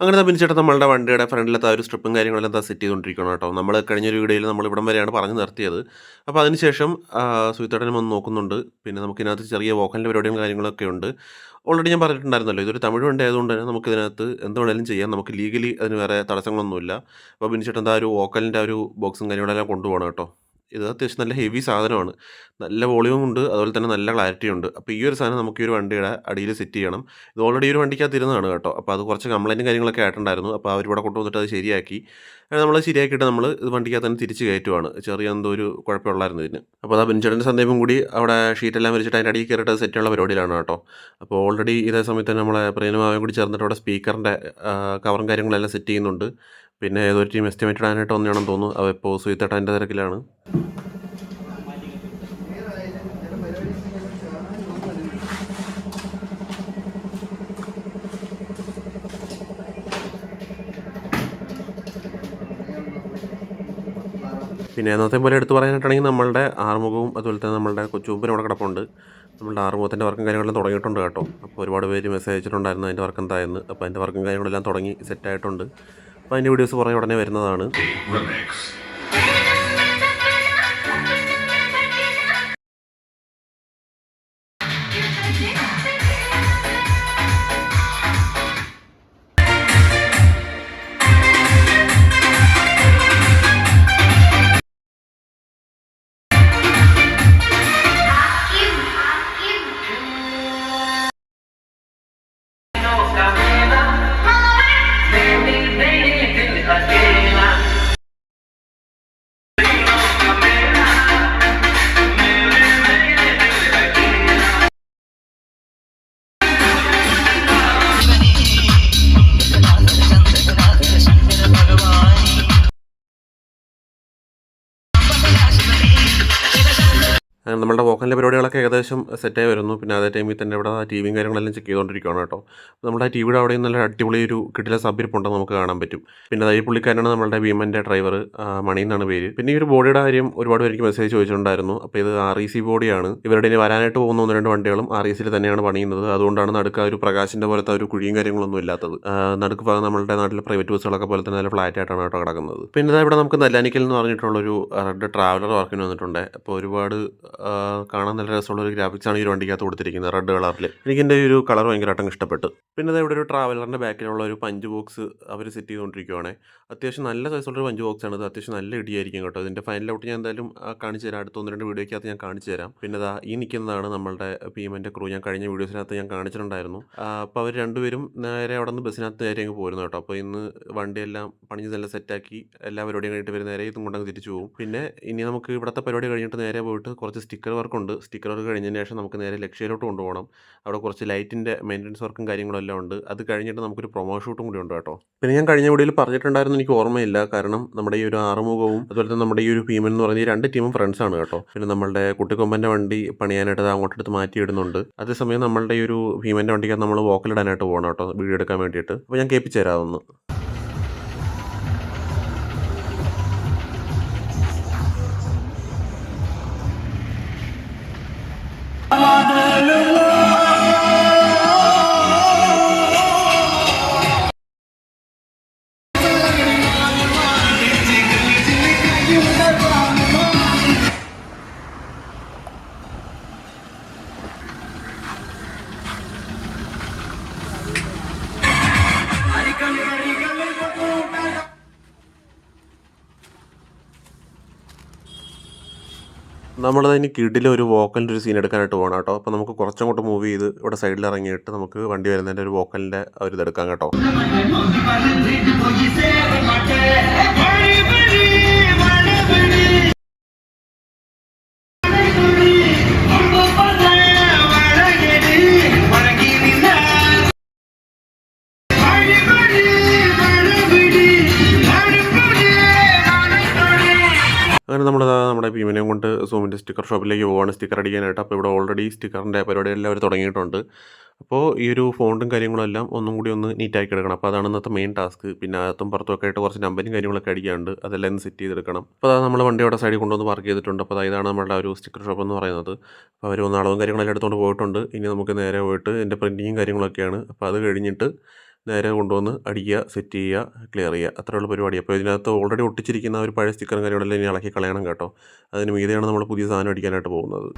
അങ്ങനെ ബിനിച്ചേട്ടൻ നമ്മളുടെ വണ്ടിയുടെ ഫ്രണ്ടിലത്തെ ആ ഒരു സ്ട്രിപ്പും കാര്യങ്ങളെല്ലാം സെറ്റ് ചെയ്തുകൊണ്ടിരിക്കുകയാണ് കേട്ടോ. നമ്മൾ കഴിഞ്ഞൊരു വീഡിയോയിൽ നമ്മൾ ഇവിടം വരെയാണ് പറഞ്ഞു നിർത്തിയത്. അപ്പോൾ അതിനുശേഷം സുഹിത്തേട്ടനും വന്ന് നോക്കുന്നുണ്ട്. പിന്നെ നമുക്കിതിനകത്ത് ചെറിയ വോക്കലിൻ്റെ പരിപാടികളും കാര്യങ്ങളൊക്കെ ഉണ്ട്. ഓൾറെഡി ഞാൻ പറഞ്ഞിട്ടുണ്ടായിരുന്നല്ലോ, ഇതൊരു തമിഴ് വണ്ടി ആയതുകൊണ്ട് തന്നെ നമുക്കിതിനകത്ത് എന്ത് വേണമെങ്കിലും ചെയ്യാം. നമുക്ക് ലീഗലി അതിന് വേറെ തടസ്സങ്ങളൊന്നുമില്ല. അപ്പോൾ ബിനിച്ചേട്ടൻ എന്താ ഒരു വോക്കലിൻ്റെ ആ ഒരു ബോക്സും കാര്യങ്ങളെല്ലാം കൊണ്ടുപോകണം കേട്ടോ. ഇത് അത്യാവശ്യം നല്ല ഹെവി സാധനമാണ്. നല്ല വോളിയം ഉണ്ട്, അതുപോലെ തന്നെ നല്ല ക്ലാരിറ്റി ഉണ്ട്. അപ്പോൾ ഈ ഒരു സാധനം നമുക്ക് ഈ ഒരു വണ്ടിയുടെ അടിയിൽ സെറ്റ് ചെയ്യണം. ഇത് ഓൾറെഡി ഒരു വണ്ടിക്കകത്ത് ഇരുന്നതാണ് കേട്ടോ. അപ്പോൾ അത് കുറച്ച് കംപ്ലയിൻറ്റും കാര്യങ്ങളൊക്കെ ആയിട്ടുണ്ടായിരുന്നു. അപ്പോൾ അവരിവിടെ കൊണ്ടുവന്നിട്ട് അത് ശരിയാക്കി. നമ്മൾ ശരിയാക്കിയിട്ട് നമ്മൾ ഇത് വണ്ടിക്കകത്ത് തന്നെ തിരിച്ച് കയറ്റുവാണ്. ചെറിയ എന്തോ ഒരു കുഴപ്പമുള്ളായിരുന്നു ഇതിന്. അപ്പോൾ ആ ബെഞ്ചേട്ടൻ്റെ സന്ദീപും കൂടി അവിടെ ഷീറ്റെല്ലാം വിരിച്ചിട്ട് അതിൻ്റെ അടിയിൽ കയറിയിട്ട് സെറ്റ് ചെയ്യാനുള്ള പരിപാടിയിലാണ് കേട്ടോ. അപ്പോൾ ഓൾറെഡി ഇതേ സമയത്ത് തന്നെ നമ്മളെ പ്രേനുമാവയും കൂടി ചേർന്നിട്ട് അവിടെ സ്പീക്കറിൻ്റെ കവറും കാര്യങ്ങളെല്ലാം സെറ്റ് ചെയ്യുന്നുണ്ട്. പിന്നെ ഏതൊരു ടീം എസ്റ്റിമേറ്റ് ഇടാനായിട്ട് വന്നതാണെന്ന് തോന്നുന്നു. അവ ഇപ്പോൾ സുഹിത്തേട്ടൻ അതിൻ്റെ തിരക്കിലാണ്. പിന്നെ അന്നത്തെ പോലെ എടുത്ത് പറയാനായിട്ടാണെങ്കിൽ നമ്മളുടെ ആറുമുഖവും അതുപോലെ തന്നെ നമ്മളുടെ കൊച്ചുമുമ്പിനും അവിടെ കിടപ്പുണ്ട്. നമ്മളുടെ ആറുമുഖത്തിൻ്റെ വർക്കും കാര്യങ്ങളെല്ലാം തുടങ്ങിയിട്ടുണ്ട് കേട്ടോ. അപ്പോൾ ഒരുപാട് പേര് മെസ്സേജ് അയച്ചിട്ടുണ്ടായിരുന്നു അതിൻ്റെ വർക്ക് എന്തായെന്ന്. അപ്പോൾ അതിൻ്റെ വർക്കും കാര്യങ്ങളെല്ലാം തുടങ്ങി സെറ്റായിട്ടുണ്ട്. അപ്പോൾ അതിൻ്റെ വീഡിയോസ് പുറകെ ഉടനെ വരുന്നതാണ്. നമ്മളുടെ വോക്കലിൻ്റെ പരിപാടികളൊക്കെ ഏകദേശം സെറ്റായി വരുന്നു. പിന്നെ അതേ ടൈമിൽ തന്നെ ഇവിടെ ടി വിയും കാര്യങ്ങളെല്ലാം ചെക്ക് ചെയ്തുകൊണ്ടിരിക്കുകയാണ് കേട്ടോ. നമ്മുടെ ടി വിയുടെ അവിടെയും നല്ല അടിപൊളി ഒരു കിട്ടിലെ സബ്ബിരിപ്പുണ്ടെന്ന് നമുക്ക് കാണാൻ പറ്റും. പിന്നെ ഈ പുള്ളിക്കാരനാണ് നമ്മളുടെ ഭീമൻ്റെ ഡ്രൈവർ, മണി എന്നാണ് പേര്. പിന്നെ ഈ ഒരു ബോഡിയുടെ കാര്യം ഒരുപാട് പേർക്ക് മെസ്സേജ് ചോദിച്ചിട്ടുണ്ടായിരുന്നു. അപ്പോൾ ഇത് REC ബോഡിയാണ്. ഇവരുടെ ഇനി വരാനായിട്ട് പോകുന്ന 1-2 വണ്ടികളും RECയിൽ തന്നെയാണ് പണിയുന്നത്. അതുകൊണ്ടാണ് നടുക്ക് ഒരു പ്രകാശിൻ്റെ പോലത്തെ ഒരു കുഴിയും കാര്യങ്ങളൊന്നും ഇല്ലാത്തത്. നടുക്ക് ഭാഗം നമ്മളുടെ നാട്ടിലെ പ്രൈവറ്റ് ബസ്സുകളൊക്കെ പോലെ തന്നെ നല്ല ഫ്ലാറ്റ് ആയിട്ടാണ് കേട്ടോ കിടക്കുന്നത്. പിന്നെ ഇവിടെ നമുക്ക് നെല്ലാനിക്കൽ എന്ന് പറഞ്ഞിട്ടുള്ളൊരു റെഡ് ട്രാവലർ വർക്കിന് വന്നിട്ടുണ്ട്. അപ്പോൾ ഒരുപാട് കാണാൻ നല്ല രസമുള്ളൊരു ഗ്രാഫിക്സാണ് ഈ ഒരു വണ്ടിക്കകത്ത് കൊടുത്തിരിക്കുന്നത്, റെഡ് കളറിൽ. എനിക്കെൻ്റെ ഒരു കളർ ഭയങ്കരമായിട്ടും ഇഷ്ടപ്പെട്ടു. പിന്നെ ഇവിടെ ഒരു ട്രാവലറിൻ്റെ ബാക്കിലുള്ള ഒരു പഞ്ച് ബോക്സ് അവർ സെറ്റ് ചെയ്തുകൊണ്ടിരിക്കുകയാണ്. അത്യാവശ്യം നല്ല സൈസുള്ളൊരു പഞ്ച് ബോക്സാണ് ഇത്. അത്യാവശ്യം നല്ല ഇടിയായിരിക്കും കേട്ടോ. ഇതിൻ്റെ ഫൈനൽ ഔട്ട് ഞാൻ എന്തായാലും കാണിച്ചു തരാം. അടുത്ത 1-2 വീഡിയോയ്ക്കകത്ത് ഞാൻ കാണിച്ചു തരാം. പിന്നെ ഈ നിൽക്കുന്നതാണ് നമ്മളുടെ ഭീമൻ്റെ ക്രൂ. ഞാൻ കഴിഞ്ഞ വീഡിയോസിനകത്ത് ഞാൻ കാണിച്ചിട്ടുണ്ടായിരുന്നു. അപ്പോൾ അവർ രണ്ടുപേരും നേരെ അവിടെ നിന്ന് ബസ്സിനകത്ത് നേരെ അങ്ങ് പോരുന്നു കേട്ടോ. അപ്പോൾ ഇന്ന് വണ്ടിയെല്ലാം പണിഞ്ഞ് നല്ല സെറ്റാക്കി എല്ലാ പരിപാടിയും കഴിഞ്ഞിട്ട് ഇവർ നേരെ ഇതും കൊണ്ടങ്ങ് തിരിച്ചു പോകും. പിന്നെ ഇനി നമുക്ക് ഇവിടുത്തെ പരിപാടി കഴിഞ്ഞിട്ട് നേരെ പോയിട്ട് കുറച്ച് സ്റ്റിക്കർ വർക്കുണ്ട്. സ്റ്റിക്കർ വർക്ക് കഴിഞ്ഞതിന് ശേഷം നമുക്ക് നേരെ ലക്ഷ്യയിലോട്ട് കൊണ്ടുപോകണം. അവിടെ കുറച്ച് ലൈറ്റിൻ്റെ മെയിൻ്റനൻസ് വർക്കും കാര്യങ്ങളും എല്ലാം ഉണ്ട്. അത് കഴിഞ്ഞിട്ട് നമുക്കൊരു പ്രൊമോ ഷൂട്ടും കൂടി ഉണ്ട് കേട്ടോ. പിന്നെ ഞാൻ കഴിഞ്ഞ വീഡിയോയിൽ പറഞ്ഞിട്ടുണ്ടായിരുന്നു, എനിക്ക് ഓർമ്മയില്ല. കാരണം നമ്മുടെ ഈ ഒരു ആറുമുഖവും അതുപോലെ തന്നെ നമ്മുടെ ഈ ഒരു ഭീമൻ എന്ന് പറയുന്ന ഈ 2 ടീമും ഫ്രണ്ട്സാണ് കേട്ടോ. പിന്നെ നമ്മളുടെ കുട്ടിക്കൊമ്പൻ്റെ വണ്ടി പണിയാനായിട്ട് അങ്ങോട്ടെടുത്ത് മാറ്റിയിടുന്നുണ്ട്. അതേസമയം നമ്മളുടെ ഈ ഒരു ഭീമൻ്റെ വണ്ടിക്കകത്ത് നമ്മൾ വോക്കലിടാനായിട്ട് പോകണം കേട്ടോ, വീഡിയോ എടുക്കാൻ വേണ്ടിയിട്ട്. അപ്പോൾ ഞാൻ കേൾപ്പിച്ചു തരാമെന്ന്. നമ്മളതിന് കിടിലം ഒരു വോക്കലിൻ്റെ ഒരു സീൻ എടുക്കാനായിട്ട് പോകണം കേട്ടോ. അപ്പോൾ നമുക്ക് കുറച്ചങ്ങോട്ട് മൂവ് ചെയ്ത് ഇവിടെ സൈഡിൽ ഇറങ്ങിയിട്ട് നമുക്ക് വണ്ടി വരുന്നതിൻ്റെ ഒരു വോക്കലിൻ്റെ ഒരു ഇതെടുക്കാം കേട്ടോ. അങ്ങനെ നമ്മുടെ ഭീമനെയും കൊണ്ട് സൂമിൻ്റെ സ്റ്റിക്കർ ഷോപ്പിലേക്ക് പോവുകയാണ് സ്റ്റിക്കർ അടിക്കാനായിട്ട്. അപ്പോൾ ഇവിടെ ഓൾറെഡി സ്റ്റിക്കറിൻ്റെ പരിപാടിയെല്ലാം അവർ തുടങ്ങിയിട്ടുണ്ട്. അപ്പോൾ ഈ ഒരു ഫോണ്ടും കാര്യങ്ങളും എല്ലാം ഒന്നും കൂടി ഒന്ന് നീറ്റാക്കി എടുക്കണം. അപ്പോൾ അതാണ് ഇന്നത്തെ മെയിൻ ടാസ്ക്. പിന്നെ അകത്തും പുറത്തുമൊക്കെ ആയിട്ട് കുറച്ച് നമ്പരും കാര്യങ്ങളൊക്കെ അടിക്കാനുണ്ട്. അതെല്ലാം ഒന്ന് സെറ്റ് ചെയ്തെടുക്കണം. അപ്പോൾ അതാണ് നമ്മൾ വണ്ടി അവിടെ സൈഡിൽ കൊണ്ടുവന്ന് പാർക്ക് ചെയ്തിട്ടുണ്ട്. അപ്പോൾ ഇതാണ് നമ്മുടെ ഒരു സ്റ്റിക്കർ ഷോപ്പ് എന്ന് പറയുന്നത്. അപ്പോൾ അവർ അളവും കാര്യങ്ങളെല്ലാം എടുത്തുകൊണ്ട് പോയിട്ടുണ്ട്. ഇനി നമുക്ക് നേരെ പോയിട്ട് എൻ്റെ പ്രിൻറ്റിങ്ങും കാര്യങ്ങളൊക്കെയാണ്. അപ്പോൾ അത് കഴിഞ്ഞിട്ട് നേരെ കൊണ്ടുവന്ന് അടിക്കുക, സെറ്റ് ചെയ്യുക, ക്ലിയർ ചെയ്യുക. അത്രയുള്ള പരിപാടി. അപ്പോൾ ഇതിനകത്ത് ഓൾറെഡി ഒട്ടിച്ചിരിക്കുന്ന ഒരു പഴയ സ്റ്റിക്കറും കാര്യങ്ങളെല്ലാം ഇനി ഇളക്കി കളയണം കേട്ടോ. അതിന് മീതെയാണ് നമ്മൾ പുതിയ സാധനം അടിക്കാനായിട്ട് പോകുന്നത്.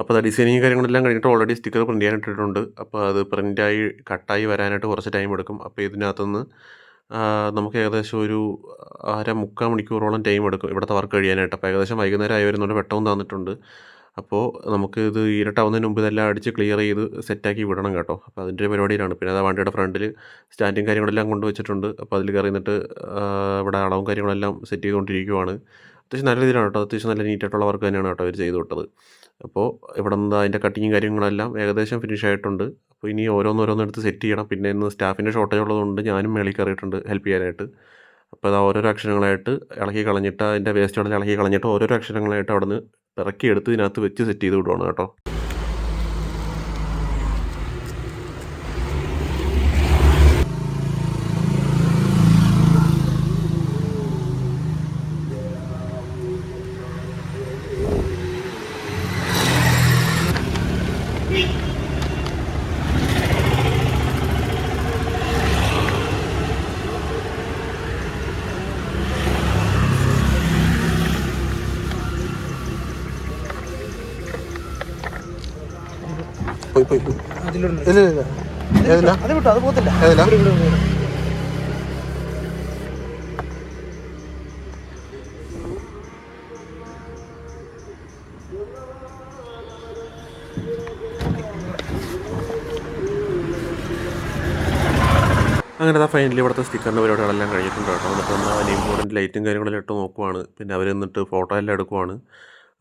അപ്പോൾ അത് ഡിസൈനിങ് കാര്യങ്ങളെല്ലാം കഴിഞ്ഞിട്ട് ഓൾറെഡി സ്റ്റിക്കർ പ്രിൻ്റ് ചെയ്യാനിട്ടിട്ടുണ്ട്. അപ്പോൾ അത് പ്രിൻ്റായി കട്ടായി വരാനായിട്ട് കുറച്ച് ടൈം എടുക്കും. അപ്പോൾ ഇതിനകത്തുനിന്ന് നമുക്ക് ഏകദേശം ഒരു മുക്കാൽ മണിക്കൂറോളം ടൈം എടുക്കും ഇവിടുത്തെ വർക്ക് കഴിയാനായിട്ട്. അപ്പോൾ ഏകദേശം വൈകുന്നേരം ആയി വരുന്നുണ്ട്. വെട്ടവും തന്നിട്ടുണ്ട്. അപ്പോൾ നമുക്ക് ഇത് ഇരുട്ടാവുന്നതിന് മുമ്പ് ഇതെല്ലാം അടിച്ച് ക്ലിയർ ചെയ്ത് സെറ്റാക്കി വിടണം കേട്ടോ. അപ്പോൾ അതിൻ്റെ പരിപാടിയിലാണ്. പിന്നെ അതാ വണ്ടിയുടെ ഫ്രണ്ടിൽ സ്റ്റാൻഡും കാര്യങ്ങളെല്ലാം കൊണ്ടുവച്ചിട്ടുണ്ട്. അപ്പോൾ അതിൽ കയറി നിന്നിട്ട് ഇവിടെ അളവും കാര്യങ്ങളെല്ലാം സെറ്റ് ചെയ്തുകൊണ്ടിരിക്കുവാണ്. അത്യാവശ്യം നല്ല രീതിയിലാണ് കേട്ടോ. അത്യാവശ്യം നല്ല നീറ്റായിട്ടുള്ള വർക്ക് തന്നെയാണ് കേട്ടോ അവർ ചെയ്ത് വിട്ടത്. അപ്പോൾ ഇവിടെ നിന്ന് അതിൻ്റെ കട്ടിങ്ങും കാര്യങ്ങളെല്ലാം ഏകദേശം ഫിനിഷ് ആയിട്ടുണ്ട്. അപ്പോൾ ഇനി ഓരോന്നോരോന്നെടുത്ത് സെറ്റ് ചെയ്യണം. പിന്നെ ഇന്ന് സ്റ്റാഫിൻ്റെ ഷോർട്ടേജ് ഉള്ളതുകൊണ്ട് ഞാനും മേളിൽ കയറിയിട്ടുണ്ട് ഹെൽപ്പ് ചെയ്യാനായിട്ട്. അപ്പോൾ അത് ഓരോരോ അക്ഷരങ്ങളായിട്ട് ഇളക്കി കളഞ്ഞിട്ട് അതിൻ്റെ വേസ്റ്റുകളെല്ലാം ഇളക്കി കളഞ്ഞിട്ട് ഓരോരോ അക്ഷരങ്ങളായിട്ട് അവിടെ നിന്ന് ഇറക്കിയെടുത്ത് ഇതിനകത്ത് വെച്ച് സെറ്റ് ചെയ്ത് വിടുവാണ് കേട്ടോ. പോയി ഇല്ല ഏതില്ല അത് വിട്ടോ, അത് പോകത്തില്ല. ഏതില്ല അങ്ങനെ ആ ഫൈനലി ഇവിടുത്തെ സ്റ്റിക്കറിൻ്റെ പരിപാടികളെല്ലാം കഴിഞ്ഞിട്ടുണ്ട് കേട്ടോ. എന്നിട്ട് നമ്മൾ നെയിം ബോർഡിൻ്റെ ലൈറ്റും കാര്യങ്ങളെല്ലാം ഇട്ട് നോക്കുവാണ്. പിന്നെ അവർ എന്നിട്ട് ഫോട്ടോ എല്ലാം എടുക്കുവാണ്.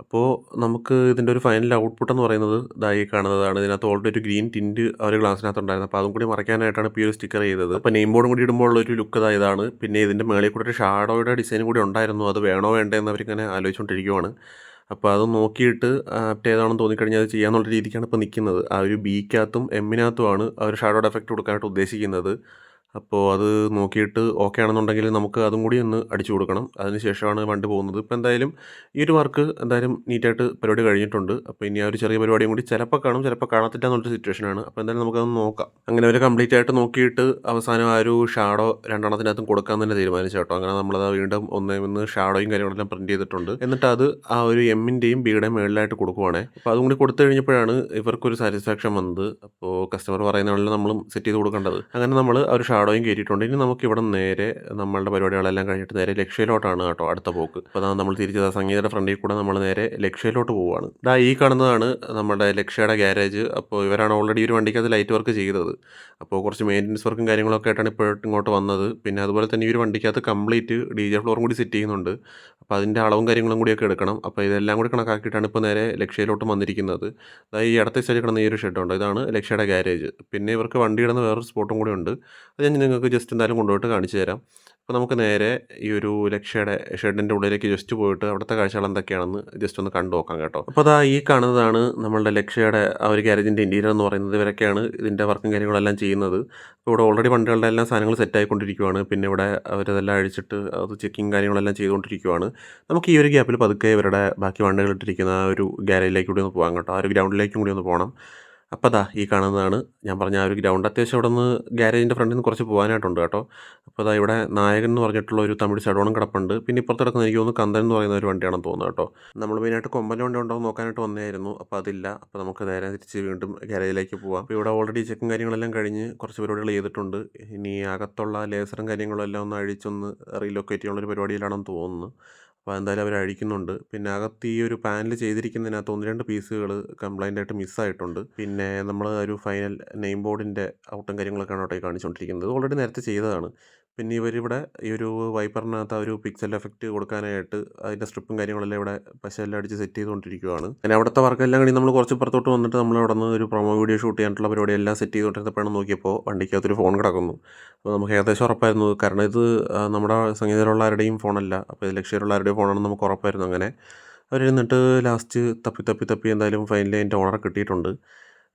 അപ്പോൾ നമുക്ക് ഇതിൻ്റെ ഒരു ഫൈനൽ ഔട്ട്പുട്ട് എന്ന് പറയുന്നത് ഇതായി കാണുന്നതാണ്. ഇതിനകത്ത് ഓൾറെഡി ഒരു ഗ്രീൻ ടിൻറ്റ് അവർ ഗ്ലാസ്സിനകത്ത് ഉണ്ടായിരുന്നു. അപ്പോൾ അതും കൂടി മറയ്ക്കാനായിട്ടാണ് ഇപ്പോൾ ഈ ഒരു സ്റ്റിക്കർ ചെയ്തത്. അപ്പോൾ നെയിം ബോർഡും കൂടി ഇടുമ്പോൾ ഉള്ളൊരു ലുക്ക് ഇതാണ്. പിന്നെ ഇതിൻ്റെ മേളിൽ കൂടെ ഒരു ഷാഡോയുടെ ഡിസൈൻ കൂടി ഉണ്ടായിരുന്നു. അത് വേണോ വേണ്ടേ എന്ന് അവരിങ്ങനെ ആലോചിച്ചുകൊണ്ടിരിക്കുവാണ്. അപ്പോൾ അത് നോക്കിയിട്ട് ആപ്റ്റ് ഏതാണെന്ന് തോന്നിക്കഴിഞ്ഞാൽ അത് ചെയ്യാന്നുള്ള രീതിക്കാണ് ഇപ്പോൾ നിൽക്കുന്നത്. ആ ഒരു ബിക്കകത്തും എമ്മിനകത്തുമാണ് ആ ഒരു ഷാഡോയുടെ എഫക്റ്റ് കൊടുക്കാനായിട്ട് ഉദ്ദേശിക്കുന്നത്. അപ്പോൾ അത് നോക്കിയിട്ട് ഓക്കെ ആണെന്നുണ്ടെങ്കിൽ നമുക്ക് അതും കൂടി ഒന്ന് അടിച്ചു കൊടുക്കണം. അതിന് ശേഷമാണ് വണ്ടി പോകുന്നത്. ഇപ്പോൾ എന്തായാലും ഈ ഒരു വർക്ക് എന്തായാലും നീറ്റായിട്ട് പരിപാടി കഴിഞ്ഞിട്ടുണ്ട്. അപ്പോൾ ഇനി ആ ഒരു ചെറിയ പരിപാടിയും കൂടി ചിലപ്പോൾ കാണും, ചിലപ്പോൾ കാണത്തില്ല എന്നുള്ളൊരു സിറ്റുവേഷനാണ്. അപ്പോൾ എന്തായാലും നമുക്കതൊന്ന് നോക്കാം. അങ്ങനെ അവർ കംപ്ലീറ്റ് ആയിട്ട് നോക്കിയിട്ട് അവസാനം ആ ഒരു ഷാഡോ രണ്ടെണ്ണത്തിനകത്തും കൊടുക്കാൻ തന്നെ തീരുമാനിച്ചു കേട്ടോ. അങ്ങനെ നമ്മളത് വീണ്ടും ഒന്ന് ഷാഡോയും കാര്യങ്ങളെല്ലാം പ്രിൻറ്റ് ചെയ്തിട്ടുണ്ട്. എന്നിട്ട് അത് ആ ഒരു എമ്മിൻ്റെയും ബിയുടെയും മേളിലായിട്ട് കൊടുക്കുവാണേ. അപ്പോൾ അതും കൂടി കൊടുത്തു കഴിഞ്ഞപ്പോഴാണ് ഇവർക്കൊരു സാറ്റിസ്ഫാക്ഷൻ വന്നത്. അപ്പോൾ കസ്റ്റമർ പറയുന്നതാണല്ലോ നമ്മളും സെറ്റ് ചെയ്ത് കൊടുക്കേണ്ടത്. അങ്ങനെ നമ്മൾ ആ ഒരു ഷാഡോയും കയറ്റിയിട്ടുണ്ട്. ഇനി നമുക്ക് ഇവിടെ നേരെ നമ്മളുടെ പരിപാടികളെല്ലാം കഴിഞ്ഞിട്ട് നേരെ ലക്ഷ്യയിലോട്ടാണ് കേട്ടോ അടുത്ത പോക്ക്. അപ്പോൾ നമ്മൾ തിരിച്ചത് സംഗീതയുടെ ഫ്രണ്ടിൽ കൂടെ നമ്മൾ നേരെ ലക്ഷ്യയിലോട്ട് പോവുകയാണ്. ഈ കാണുന്നതാണ് നമ്മുടെ ലക്ഷ്യയുടെ ഗ്യാരേജ്. അപ്പോൾ ഇവരാണ് ഓൾറെഡി ഒരു വണ്ടിക്കകത്ത് ലൈറ്റ് വർക്ക് ചെയ്തത്. അപ്പോൾ കുറച്ച് മെയിൻ്റനൻസ് വർക്കും കാര്യങ്ങളൊക്കെ ആയിട്ടാണ് ഇപ്പോഴും ഇങ്ങോട്ട് വന്നത്. പിന്നെ അതുപോലെ തന്നെ ഈ ഒരു വണ്ടിക്കകത്ത് കംപ്ലീറ്റ് DJ ഫ്ലോറും കൂടി സെറ്റ് ചെയ്യുന്നുണ്ട്. അപ്പോൾ അതിൻ്റെ അളവും കാര്യങ്ങളും കൂടിയൊക്കെ എടുക്കണം. അപ്പോൾ ഇതെല്ലാം കൂടി കണക്കാക്കിയിട്ടാണ് ഇപ്പോൾ നേരെ ലക്ഷ്യയിലോട്ട് വന്നിരിക്കുന്നത്. ഈ ഇടത്തെ സൈഡിൽ കിടന്ന ഈ ഒരു ഷെഡുണ്ട്, ഇതാണ് ലക്ഷ്യയുടെ ഗ്യാരേജ്. പിന്നെ ഇവർക്ക് വണ്ടി ഇടുന്ന വേറൊരു സ്പോട്ടും കൂടി ഉണ്ട്. അത് ഞാൻ നിങ്ങൾക്ക് ജസ്റ്റ് എന്തായാലും കൊണ്ടുപോയിട്ട് കാണിച്ചു തരാം. അപ്പോൾ നമുക്ക് നേരെ ഈ ഒരു ലക്ഷ്യയുടെ ഷെഡിൻ്റെ ഉള്ളിലേക്ക് ജസ്റ്റ് പോയിട്ട് അവിടുത്തെ കാഴ്ചകൾ എന്തൊക്കെയാണെന്ന് ജസ്റ്റ് ഒന്ന് കണ്ടു നോക്കാം കേട്ടോ. അപ്പോൾ ഈ കാണുന്നതാണ് നമ്മളുടെ ലക്ഷ്യയുടെ ആ ഒരു ഗ്യാരേജിൻ്റെ ഇൻറ്റീരിയർ എന്ന് പറയുന്നത്. ഇവരൊക്കെയാണ് ഇതിൻ്റെ വർക്കും കാര്യങ്ങളെല്ലാം ചെയ്യുന്നത്. അപ്പോൾ ഇവിടെ ഓൾറെഡി വണ്ടികളുടെ എല്ലാം സാധനങ്ങൾ സെറ്റ് ആയിക്കൊണ്ടിരിക്കുകയാണ്. പിന്നെ ഇവിടെ അവരതെല്ലാം അഴിച്ചിട്ട് അത് ചെക്കിങ് കാര്യങ്ങളെല്ലാം ചെയ്തുകൊണ്ടിരിക്കുകയാണ്. നമുക്ക് ഈ ഒരു ഗ്യാപ്പിൽ പതുക്കെ ഇവരുടെ ബാക്കി വണ്ടികൾ ഇട്ടിരിക്കുന്ന ആ ഒരു ഗ്യാരേജിലേക്ക് കൂടി ഒന്ന് പോകാം കേട്ടോ. ആ ഒരു ഗ്രൗണ്ടിലേക്കും കൂടി ഒന്ന് പോകണം. അപ്പോൾ ഈ കാണുന്നതാണ് ഞാൻ പറഞ്ഞ ആ ഒരു ഗ്രൗണ്ട്. അത്യാവശ്യം ഇവിടെ നിന്ന് ഗ്യാരേജിൻ്റെ ഫ്രണ്ടിൽ നിന്ന് കുറച്ച് പോകാനായിട്ടുണ്ട് കേട്ടോ. അപ്പോൾ ഇവിടെ നായകൻ എന്ന് പറഞ്ഞിട്ടുള്ള ഒരു തമിഴ് ചടോണം കിടപ്പുണ്ട്. പിന്നെ ഇപ്പുറത്ത് കിടക്കുന്ന എനിക്ക് തോന്നുന്നു കന്തൻ എന്ന് പറയുന്ന ഒരു വണ്ടിയാണെന്ന് തോന്നുന്നു കേട്ടോ. നമ്മൾ മെയിനായിട്ട് കൊമ്പൻ്റെ വണ്ടി ഉണ്ടോ എന്ന് നോക്കാനായിട്ട് വന്നതായിരുന്നു. അപ്പോൾ അതില്ല. അപ്പോൾ നമുക്ക് നേരെ തിരിച്ച് വീണ്ടും ഗ്യാരേജിലേക്ക് പോകാം. അപ്പോൾ ഇവിടെ ഓൾറെഡി ചെക്കും കാര്യങ്ങളെല്ലാം കഴിഞ്ഞ് കുറച്ച് പരിപാടികൾ ചെയ്തിട്ടുണ്ട്. ഇനി അകത്തുള്ള ലേസറും കാര്യങ്ങളും എല്ലാം ഒന്ന് അഴിച്ചൊന്ന് റീലൊക്കേറ്റ് ചെയ്യാനുള്ളൊരു പരിപാടിയിലാണെന്ന് തോന്നുന്നു. അപ്പോൾ എന്തായാലും അവർ അഴിക്കുന്നുണ്ട്. പിന്നെ അകത്ത് ഈ ഒരു പാനൽ ചെയ്തിരിക്കുന്നതിനകത്ത് 1-2 പീസുകൾ കംപ്ലൈൻ്റ് ആയിട്ട് മിസ്സായിട്ടുണ്ട്. പിന്നെ നമ്മൾ ഒരു ഫൈനൽ നെയിം ബോർഡിൻ്റെ ഔട്ടും കാര്യങ്ങളൊക്കെയാണ് അവിടെ കാണിച്ചുകൊണ്ടിരിക്കുന്നത്. ഓൾറെഡി നേരത്തെ ചെയ്തതാണ്. പിന്നെ ഇവരിവിടെ ഈ ഒരു വൈപ്പറിനകത്ത് ആ ഒരു പിക്സൽ എഫക്റ്റ് കൊടുക്കാനായിട്ട് അതിൻ്റെ സ്ട്രിപ്പും കാര്യങ്ങളെല്ലാം ഇവിടെ പശയെല്ലാം അടിച്ച് സെറ്റ് ചെയ്തുകൊണ്ടിരിക്കുകയാണ്. പിന്നെ അവിടുത്തെ വർക്കെല്ലാം കഴിഞ്ഞ് നമ്മൾ കുറച്ച് പുറത്തോട്ട് വന്നിട്ട് നമ്മൾ അവിടെ നിന്ന് ഒരു പ്രൊമോ വീഡിയോ ഷൂട്ട് ചെയ്യാനുള്ള പരിപാടിയെല്ലാം സെറ്റ് ചെയ്തുകൊണ്ടിരുന്നപ്പോഴാണ് നോക്കിയപ്പോൾ വണ്ടിക്കകത്തൊരു ഫോൺ കിടക്കുന്നു. അപ്പോൾ നമുക്ക് ഏകദേശം ഉറപ്പായിരുന്നു, കാരണം ഇത് നമ്മുടെ സംഗീതത്തിലുള്ള ആരുടെയും ഫോണല്ല. അപ്പോൾ ഇത് ലക്ഷ്യയിലുള്ള ആരുടെയും ഫോണാണെന്ന് നമുക്ക് ഉറപ്പായിരുന്നു. അങ്ങനെ അവരിരുന്നിട്ട് ലാസ്റ്റ് തപ്പി എന്തായാലും ഫൈനലി അതിൻ്റെ ഓണറെ കിട്ടിയിട്ടുണ്ട്.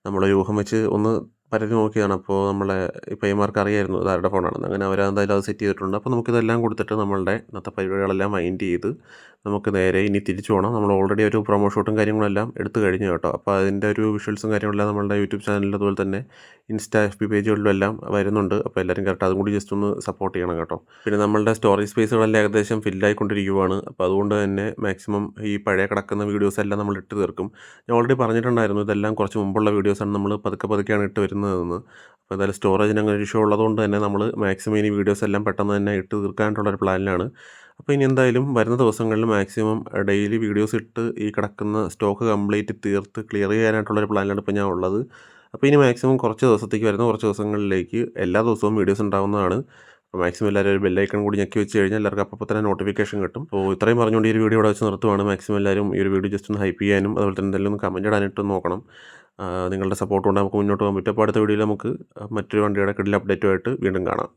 നമ്മളൊരു ഊഹം വെച്ച് ഒന്ന് പരതി നോക്കിയതാണ്. അപ്പോൾ നമ്മളെ ഈ പയ്യന്മാർക്ക് അറിയായിരുന്നു ഇത് ആരുടെ ഫോണാണെന്ന്. അങ്ങനെ അവരെന്തായാലും അത് സെറ്റ് ചെയ്തിട്ടുണ്ട്. അപ്പോൾ നമുക്കിതെല്ലാം കൊടുത്തിട്ട് നമ്മളുടെ ഇന്നത്തെ പരിപാടികളെല്ലാം വൈൻഡ് ചെയ്ത് നമുക്ക് നേരെ ഇനി തിരിച്ചു പോകണം. നമ്മൾ ഓൾറെഡി ഒരു പ്രൊമോ ഷൂട്ടും കാര്യങ്ങളെല്ലാം എടുത്തു കഴിഞ്ഞു കേട്ടോ. അപ്പോൾ അതിൻ്റെ ഒരു വിഷ്വൽസും കാര്യങ്ങളെല്ലാം നമ്മളുടെ യൂട്യൂബ് ചാനലിൽ അതുപോലെ തന്നെ ഇൻസ്റ്റാ FB പേജുകളിലും എല്ലാം വരുന്നുണ്ട്. അപ്പോൾ എല്ലാവരും കറക്റ്റ് അതും കൂടി ജസ്റ്റ് ഒന്ന് സപ്പോർട്ട് ചെയ്യണം കേട്ടോ. പിന്നെ നമ്മളുടെ സ്റ്റോറേജ് സ്പേസുകളെല്ലാം ഏകദേശം ഫില്ലായിക്കൊണ്ടിരിക്കുകയാണ്. അപ്പോൾ അതുകൊണ്ട് തന്നെ മാക്സിമം ഈ പഴയ കിടക്കുന്ന വീഡിയോസ് എല്ലാം നമ്മൾ ഇട്ട് തീർക്കും. ഞാൻ ഓൾറെഡി പറഞ്ഞിട്ടുണ്ടായിരുന്നു ഇതെല്ലാം കുറച്ച് മുമ്പുള്ള വീഡിയോസാണ്, നമ്മൾ പതുക്കെ പതുക്കെയാണ് ഇട്ട് വരുന്നതെന്ന്. അപ്പോൾ എന്തായാലും സ്റ്റോറേജിന് അങ്ങനെ ഒരു ഇഷ്യൂ ഉള്ളതുകൊണ്ട് തന്നെ നമ്മൾ മാക്സിമം ഇനി വീഡിയോസ് എല്ലാം പെട്ടെന്ന് തന്നെ ഇട്ട് തീർക്കാനായിട്ടുള്ളൊരു പ്ലാനിലാണ്. അപ്പോൾ ഇനി എന്തായാലും വരുന്ന ദിവസങ്ങളിൽ മാക്സിമം ഡെയിലി വീഡിയോസ് ഇട്ട് ഈ കിടക്കുന്ന സ്റ്റോക്ക് കംപ്ലീറ്റ് തീർത്ത് ക്ലിയർ ചെയ്യാനായിട്ടുള്ളൊരു പ്ലാനിലാണ് ഇപ്പോൾ ഞാൻ ഉള്ളത്. അപ്പോൾ ഇനി മാക്സിമം കുറച്ച് ദിവസത്തേക്ക് വരുന്ന കുറച്ച് ദിവസങ്ങളിലേക്ക് എല്ലാ ദിവസവും വീഡിയോസ് ഉണ്ടാവുന്നതാണ്. അപ്പോൾ മാക്സിമം എല്ലാവരും ഒരു ബെല്ലൈക്കൺ കൂടി ഞെക്കി വെച്ച് കഴിഞ്ഞാൽ എല്ലാവർക്കും അപ്പോൾ തന്നെ നോട്ടിഫിക്കേഷൻ കിട്ടും. അപ്പോൾ ഇത്രയും പറഞ്ഞുകൊണ്ട് ഈ ഒരു വീഡിയോ ഇവിടെ വെച്ച് നിർത്തുവാണ്. മാക്സിമം എല്ലാവരും ഈ ഒരു വീഡിയോ ജസ്റ്റ് ഒന്ന് ഹൈപ്പ് ചെയ്യാനും അതുപോലെ തന്നെ എന്തെങ്കിലും ഒന്ന് കമൻറ്റ് ഇടാനായിട്ട് നോക്കണം. നിങ്ങളുടെ സപ്പോർട്ട് കൊണ്ട് നമുക്ക് മുന്നോട്ട് പോകാൻ പറ്റും. അപ്പോൾ അടുത്ത വീഡിയോയിൽ നമുക്ക് മറ്റൊരു വണ്ടിയുടെ കിടിലൻ അപ്ഡേറ്റുമായിട്ട് വീണ്ടും കാണാം.